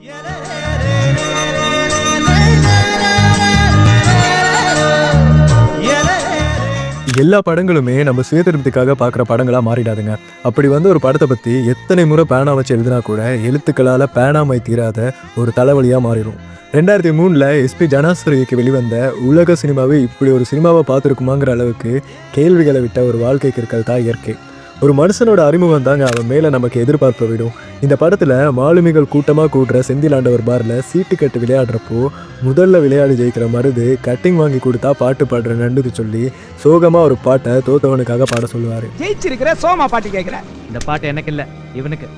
எல்லா படங்களுமே நம்ம சுயதிருப்திக்காக பார்க்குற படங்களாக மாறிடாதுங்க. அப்படி வந்து ஒரு படத்தை பற்றி எத்தனை முறை பேனா வச்சு எழுதினா கூட எழுத்துக்களால் பேனாமை தீராத ஒரு தலைவலியாக மாறிடும். 2003 எஸ்பி ஜனாஸ்வரிக்கு வெளிவந்த உலக சினிமாவே இப்படி ஒரு சினிமாவை பார்த்துருக்குமாங்கிற அளவுக்கு கேள்விகளை விட்ட ஒரு வாழ்க்கைக்கு இருக்கிறது தான் இயற்கை. ஒரு மனுஷனோட அறிமுகம் தாங்க அவன் மேலே நமக்கு எதிர்பார்ப்பை விடும். இந்த படத்தில் மாலுமிகள் கூட்டமாக கூடுற செந்திலாண்டவர் பாரில் சீட்டு கட்டு விளையாடுறப்போ முதல்ல விளையாடி ஜெயிக்கிற மருது கட்டிங் வாங்கி கொடுத்தா பாட்டு பாடுற நண்டுக்கு சொல்லி சோகமாக ஒரு பாட்டை தோத்தவனுக்காக பாட சொல்லுவார். ஜெயிச்சிருக்கிற சோமா பாட்டு கேட்குறேன். இந்த பாட்டு எனக்கு இல்லை, இவனுக்கு.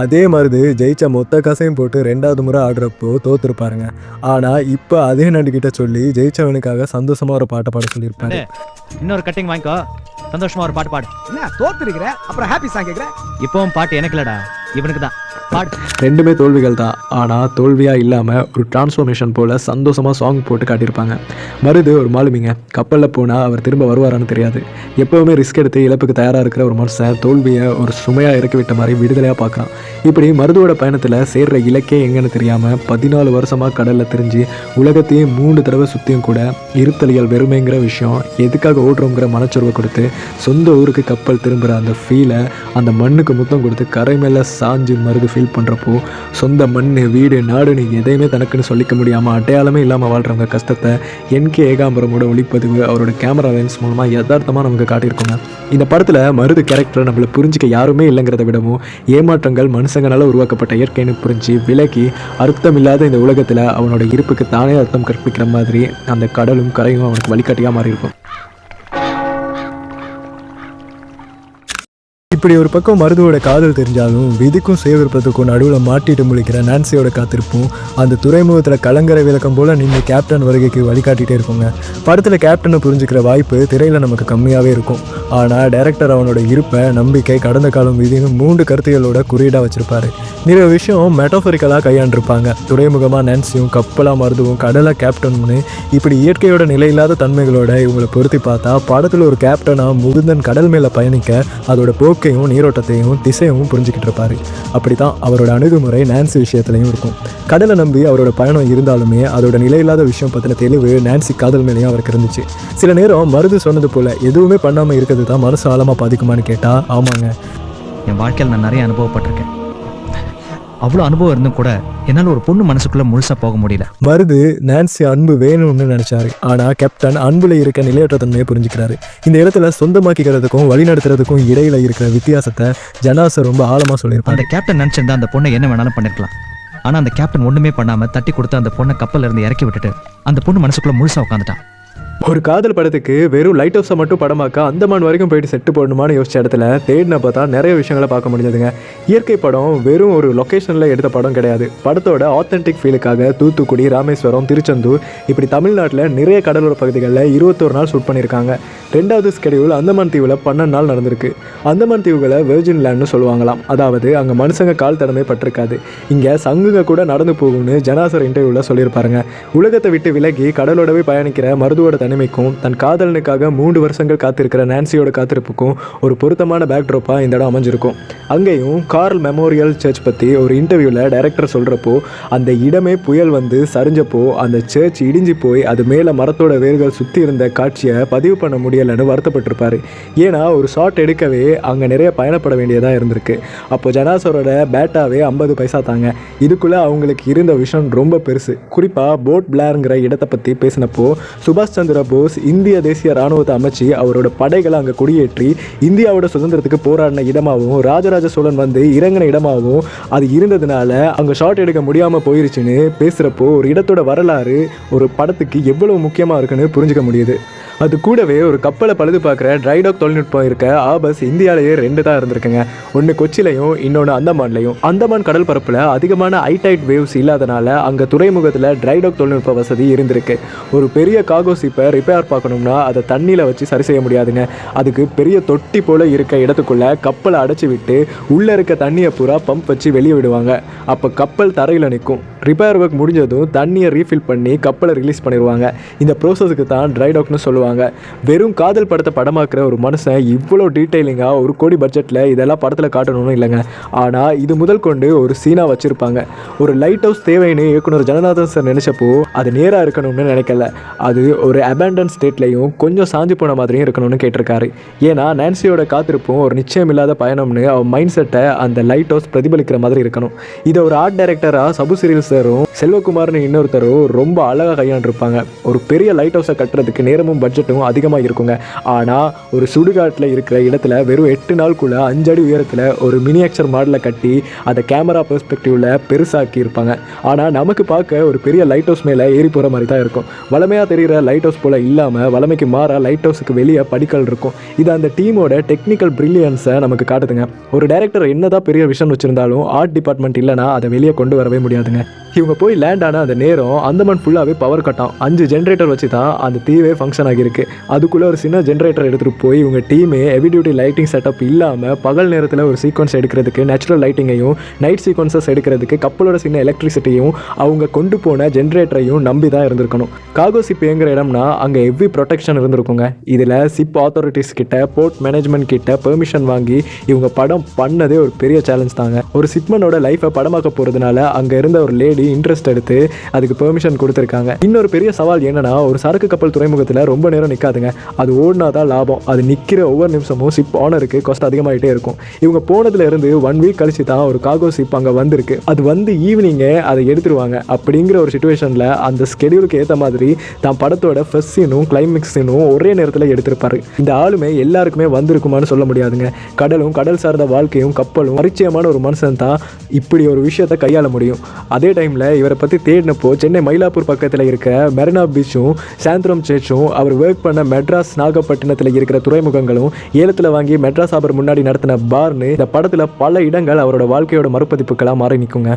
அதே மருது ஜெயிச்ச மொத்த காசையும் போட்டு 2வது முறை ஆடுறப்போ தோத்துருப்பாருங்க. ஆனால் இப்போ அதே நண்டுக்கிட்ட சொல்லி ஜெயிச்சவனுக்காக சந்தோஷமாக ஒரு பாட்டை பாட சொல்லியிருப்பாரு. இன்னொரு கட்டிங் வாங்கிக்கோ, சந்தோஷமா ஒரு பாட்டு பாடு. என்ன தோத்துருக்கிற அப்புறம் ஹாப்பி சாங் கேட்குற? இப்பவும் பாட்டு எனக்கு இல்லடா, இவனுக்கு தான். ரெண்டுமே தோல்விகள் தான். ஆனால் தோல்வியாக இல்லாமல் ஒரு டிரான்ஸ்ஃபர்மேஷன் போல் சந்தோஷமாக சாங் போட்டு காட்டியிருப்பாங்க. மருது ஒரு மாலுமிங்க. கப்பலில் போனால் அவர் திரும்ப வருவாரான்னு தெரியாது. எப்போவுமே ரிஸ்க் எடுத்து இழப்புக்கு தயாராக இருக்கிற ஒரு மனுஷன் தோல்வியை ஒரு சுமையாக இறக்கி விட்ட மாதிரி விடுதலையாக பார்க்குறான். இப்படி மருதுவோட பயணத்தில் சேர்ற இலக்கே எங்கன்னு தெரியாமல் 14 வருஷமாக கடலில் திரிஞ்சு உலகத்தையும் 3 தடவை சுற்றியும் கூட இருத்தலியல் வெறுமைங்கிற விஷயம் எதுக்காக ஓடுறோங்கிற மனச்சொருவை கொடுத்து சொந்த ஊருக்கு கப்பல் திரும்புகிற அந்த ஃபீலை அந்த மண்ணுக்கு முத்தம் கொடுத்து கரை மேலே சாஞ்சு மருது ஃபீல் பண்ணுறப்போ சொந்த மண் வீடு நாடுன்னு எதையுமே தனக்குன்னு சொல்லிக்க முடியாமல் அடையாளமே இல்லாமல் வாழ்கிறவங்க கஷ்டத்தை என்கே ஏகாம்பரமோட ஒளிப்பதிவு அவரோட கேமரா லென்ஸ் மூலமாக யதார்த்தமாக நமக்கு காட்டியிருக்கோங்க. இந்த படத்தில் மருது கேரக்டரை நம்மளை புரிஞ்சிக்க யாருமே இல்லைங்கிறத விடவும் ஏமாற்றங்கள் மனுஷங்களால் உருவாக்கப்பட்ட இயற்கைன்னு புரிஞ்சு விலக்கி அர்த்தமில்லாத இந்த உலகத்தில் அவனோட இருப்புக்கு தானே அர்த்தம் கற்பிக்கிற மாதிரி அந்த கடலும் கரையும் அவனுக்கு வழிகாட்டியாக மாறி இருக்கும். இப்படி ஒரு பக்கம் மருதுவோட காதல் தெரிஞ்சாலும் விதிக்கும் சுயவிருப்பத்துக்கும் நடுவில் மாட்டிட்டு முழிக்கிற நான்சியோட காத்திருப்பும் அந்த துறைமுகத்தில் கலங்கரை விளக்கம் போல் நின்று கேப்டன் வருகைக்கு வழிகாட்டிகிட்டே இருக்குங்க. படத்தில் கேப்டனை புரிஞ்சுக்கிற வாய்ப்பு திரையில் நமக்கு கம்மியாகவே இருக்கும். ஆனால் டைரக்டர் அவனோட இருப்பை நம்பிக்கை கடந்த காலம் விதின்னு 3 கருத்துகளோட குறியீடாக வச்சுருப்பாரு. நிறைய விஷயம் மெட்டாஃபரிக்கலாக கையாண்டிருப்பாங்க. துறைமுகமாக நான்சியும் கப்பலாக மருதுவும் கடலாக கேப்டன்னு இப்படி இயற்கையோட நிலையில்லாத தன்மைகளோட இவங்களை பொருத்தி பார்த்தா படத்தில் ஒரு கேப்டனாக முகுந்தன் கடல் மேலே பயணிக்க அதோட போக்கை நீரோட்டத்தையும் திசையும் புரிஞ்சுக்கிட்டு இருப்பாரு. அப்படித்தான் அவரோட அணுகுமுறை நான்சி விஷயத்துலையும் இருக்கும். கடலை நம்பி அவரோட பயணம் இருந்தாலுமே அதோட நிலையில்லாத விஷயம் பற்றின தெளிவு நான்சி காதல் மேலேயும் அவருக்கு இருந்துச்சு. சில நேரம் மருது சொன்னது போல எதுவுமே பண்ணாமல் இருக்கிறது தான் மனசு ஆழமாக பாதிக்குமான்னு கேட்டால் ஆமாங்க. என் வாழ்க்கையில் நான் நிறைய அனுபவப்பட்டிருக்கேன். அவ்வளோ அனுபவம் இருந்தும் கூட என்னால் ஒரு பொண்ணு மனசுக்குள்ளே முழுசாக போக முடியல. மருது நான்சி அன்பு வேணும்னு நினச்சாரு. ஆனால் கேப்டன் அன்புல இருக்க நிலையற்ற தன்மையை புரிஞ்சுக்கிறாரு. இந்த இடத்துல சொந்தமாக்கிக்கிறதுக்கும் வழிநடத்துறதுக்கும் இடையில இருக்கிற வித்தியாசத்தை ஜனாசர் ரொம்ப ஆழமாக சொல்லியிருப்பாங்க. அந்த கேப்டன் நினச்சிருந்தா அந்த பொண்ணை என்ன வேணாலும் பண்ணிருக்கலாம். ஆனால் அந்த கேப்டன் ஒன்றுமே பண்ணாமல் தட்டி கொடுத்து அந்த பொண்ணை கப்பலில் இருந்து இறக்கி விட்டுட்டு அந்த பொண்ணு மனசுக்குள்ளே முழுசாக உட்காந்துட்டான். ஒரு காதல் படத்துக்கு வெறும் லைட் ஹவுஸை மட்டும் படமாக்க அந்தமான் வரைக்கும் போயிட்டு செட்டு போடணுமான்னு யோசிச்ச இடத்துல தேடினப்போ தான் நிறைய விஷயங்களை பார்க்க முடிஞ்சதுங்க. இயற்கை படம் வெறும் ஒரு லொக்கேஷனில் எடுத்த படம் கிடையாது. படத்தோட ஆத்தென்டிக் ஃபீலுக்காக தூத்துக்குடி, ராமேஸ்வரம், திருச்செந்தூர் இப்படி தமிழ்நாட்டில் நிறைய கடலோர பகுதிகளில் 21 நாள் ஷூட் பண்ணியிருக்காங்க. 2வது ஸ்கெடியூல் அந்தமான் தீவில் 12 நாள் நடந்திருக்கு. அந்தமான் தீவுகளை வெர்ஜின் லேண்ட்னு சொல்லுவாங்களாம். அதாவது அங்கே மனுஷங்க கால் தடமே பட்டிருக்காது. இங்கே சங்குங்க கூட நடந்து போகும்னு ஜனாசர் இன்டர்வியூவில் சொல்லியிருப்பாருங்க. உலகத்தை விட்டு விலகி கடலோடவே பயணிக்கிற மருதுவோட தனிமைக்கும் தன் காதலனுக்காக 3 வருஷங்கள் காத்திருக்கிற நான்சியோட காத்திருப்புக்கும் ஒரு பொருத்தமான பேக்ட்ராப்பாக இந்த இடம் அமைஞ்சிருக்கும். அங்கேயும் கார்ல் மெமோரியல் சர்ச் பற்றி ஒரு இன்டர்வியூவில் டைரக்டர் சொல்கிறப்போ அந்த இடமே புயல் வந்து சரிஞ்சப்போ அந்த சர்ச் இடிஞ்சு போய் அது மேலே மரத்தோட வேர்கள் சுற்றி இருந்த காட்சியை பதிவு பண்ண முடியலைன்னு வருத்தப்பட்டிருப்பார். ஏன்னா ஒரு ஷாட் எடுக்கவே அங்கே நிறைய பயணப்பட வேண்டியதாக இருந்திருக்கு. அப்போது ஜனாசரோட பேட்டாவே 50 பைசா தாங்க. இதுக்குள்ளே அவங்களுக்கு இருந்த விஷயம் ரொம்ப பெருசு. குறிப்பாக போட் பிளேருங்கிற இடத்தை பற்றி பேசினப்போ சுபாஷ் சந்திர போஸ் இந்திய தேசிய இராணுவத்தை அமைச்சு அவரோட படைகளை அங்கே குடியேற்றி இந்தியாவோட சுதந்திரத்துக்கு போராடின இடமாகவும் ராஜராஜ சோழன் வந்து இறங்கின இடமாகவும் அது இருந்ததுனால அங்கே ஷாட் எடுக்க முடியாமல் போயிருச்சுன்னு பேசுகிறப்போ ஒரு இடத்தோட வரலாறு ஒரு படத்துக்கு எவ்வளவு முக்கியமாக இருக்குன்னு புரிஞ்சுக்க முடியுது. அது கூடவே ஒரு கப்பலை பழுது பார்க்குற ட்ரைடாக் தொழில்நுட்பம் இருக்க ஆபஸ் இந்தியாவிலேயே 2 தான் இருந்திருக்குங்க. ஒன்று கொச்சிலையும் இன்னொன்று அந்தமான்லையும். அந்தமான் கடல் பரப்பில் அதிகமான ஹைடைட் வேவ்ஸ் இல்லாதனால அங்கே துறைமுகத்தில் ட்ரைடாக் தொழில்நுட்ப வசதி இருந்திருக்கு. ஒரு பெரிய காகோ ஷிப்பை ரிப்பேர் பார்க்கணும்னா அதை தண்ணியில் வச்சு சரி செய்ய முடியாதுங்க. அதுக்கு பெரிய தொட்டி போல் இருக்க இடத்துக்குள்ளே கப்பலை அடைச்சி விட்டு உள்ளே இருக்க தண்ணியை பூரா பம்ப் வச்சு வெளியே விடுவாங்க. அப்போ கப்பல் தரையில் நிற்கும். ரிப்பேர் ஒர்க் முடிஞ்சதும் தண்ணியை ரீஃபில் பண்ணி கப்பலை ரிலீஸ் பண்ணிடுவாங்க. இந்த ப்ரோசஸுக்கு தான் ட்ரை டாக்னு சொல்லுவாங்க. வெறும் காதல் படத்தை படமாக்குற ஒரு மனுஷன் இவ்வளோ டீட்டெயிலிங்காக 1 கோடி பட்ஜெட்டில் இதெல்லாம் படத்தில் காட்டணும்னு இல்லைங்க. ஆனால் இது முதல் கொண்டு ஒரு சீனாக வச்சுருப்பாங்க. ஒரு லைட் ஹவுஸ் தேவைன்னு இயக்குனர் ஜனநாதன் சார் நினச்சப்போ அது நேராக இருக்கணும்னு நினைக்கல. அது ஒரு அபேண்டன் ஸ்டேட்லையும் கொஞ்சம் சாஞ்சு போன மாதிரியும் இருக்கணும்னு கேட்டிருக்காரு. ஏன்னா நான்சியோட காத்திருப்பும் ஒரு நிச்சயமில்லாத பயணம்னு அவன் மைண்ட் செட்டை அந்த லைட் ஹவுஸ் பிரதிபலிக்கிற மாதிரி இருக்கணும். இதை ஒரு ஆர்ட் டைரக்டராக சபு சிறில் சாரும் செல்வகுமார்னு இன்னொருத்தரும் ரொம்ப அழகாக கையாண்டிருப்பாங்க. ஒரு பெரிய லைட் ஹவுஸை கட்டுறதுக்கு நேரமும் பட்ஜெட்டும் அதிகமாக இருக்குங்க. ஆனால் ஒரு சுடுகாட்டில் இருக்கிற இடத்துல வெறும் 8 நாளுக்குள்ளே 5 அடி உயரத்தில் ஒரு மினியேச்சர் மாடலை கட்டி அதை கேமரா பெர்ஸ்பெக்டிவில் பெருசாக்கி இருப்பாங்க. ஆனால் நமக்கு பார்க்க ஒரு பெரிய லைட் ஹவுஸ் மேலே ஏறி போகிற மாதிரி தான் இருக்கும். வளமையாக தெரிகிற லைட் ஹவுஸ் போல் இல்லாமல் வளமைக்கு மாற லைட் ஹவுஸுக்கு வெளியே படிக்கல் இருக்கும். இது அந்த டீமோட டெக்னிக்கல் பிரில்லியன்ஸை நமக்கு காட்டுதுங்க. ஒரு டைரக்டர் என்னதான் பெரிய விஷன் வச்சுருந்தாலும் ஆர்ட் டிபார்ட்மெண்ட் இல்லைனா அதை வெளியே கொண்டு வரவே முடியாதுங்க. இவங்க போய் லேண்ட் ஆன அந்த நேரம் அந்தமான் ஃபுல்லாகவே பவர் கட்டாம். 5 ஜென்ரேட்டர் வச்சு தான் அந்த தீவே ஃபங்க்ஷன் ஆகியிருக்கு. அதுக்குள்ளே ஒரு சின்ன ஜென்ரேட்டர் எடுத்துகிட்டு போய் இவங்க டீமே ஹெவி டியூட்டி லைட்டிங் செட்டப் இல்லாமல் பகல் நேரத்தில் ஒரு சீக்வன்ஸ் எடுக்கிறதுக்கு நேச்சுரல் லைட்டிங்கையும் நைட் சீக்வன்சஸ் எடுக்கிறதுக்கு கப்பலோட சின்ன எலக்ட்ரிசிட்டியும் அவங்க கொண்டு போன ஜென்ரேட்டரையும் நம்பி தான் இருந்திருக்கணும். காகோ சிப் எங்கிற இடம்னா அங்கே ஹெவி ப்ரொடெக்ஷன் இருந்திருக்குங்க. இதில் சிப் ஆத்தாரிட்டிஸ் கிட்ட போர்ட் மேனேஜ்மெண்ட் கிட்ட பெர்மிஷன் வாங்கி இவங்க படம் பண்ணதே ஒரு பெரிய சேலஞ்ச் தாங்க. ஒரு சிப்மனோட லைஃப்பை படமாக்க போகிறதுனால அங்கே இருந்த ஒரு லேடி இன்ட்ரெஸ்ட் எடுத்து அதுக்கு பெர்மிஷன் கொடுத்துருக்காங்க. இன்னொரு பெரிய சவால் என்னன்னா, ஒரு சரக்கு கப்பல் துறைமுகத்தில் ரொம்ப நேரம் நிற்காதுங்க. அது ஓடினாதான் லாபம். அது நிற்கிற ஒவ்வொரு நிமிஷமும் சிப் ஓனருக்கு காஸ்ட் அதிகமாகிட்டே இருக்கும். இவங்க போனதுல இருந்து 1 வீக் கழிச்சு தான் ஒரு காகோ சிப் அங்கே வந்திருக்கு. அது வந்து ஈவினிங்கே அதை எடுத்துருவாங்க. அப்படிங்கிற ஒரு சுச்சுவேஷனில் அந்த ஸ்கெடியூலுக்கு ஏற்ற மாதிரி தான் படத்தோட ஃபர்ஸ்ட் சீனும் கிளைமேக்ஸ் சீனும் ஒரே நேரத்தில் எடுத்திருப்பாரு. இந்த ஆளுமே எல்லாருக்குமே வந்திருக்குமான்னு சொல்ல முடியாதுங்க. கடலும் கடல் சார்ந்த வாழ்க்கையும் கப்பலும் பரிச்சயமான ஒரு மனுஷன் தான் இப்படி ஒரு விஷயத்தை கையாள முடியும். அதே டைமில் இவரை பற்றி தேடினப்போ சென்னை மயிலாப்பூர் பக்கத்தில் இருக்கிற மெரினா பீச்சும் சாந்தரம் சர்ச்சும் அவர் ஒர்க் பண்ண மெட்ராஸ் நாகப்பட்டினத்தில் இருக்கிற துறைமுகங்களும் ஏலத்தில் வாங்கி மெட்ராஸ் ஆபர் முன்னாடி நடத்தின பார்னு இந்த படத்தில் பல இடங்கள் அவரோட வாழ்க்கையோட மறுபதிப்புகளாக மாறி நிற்குங்க.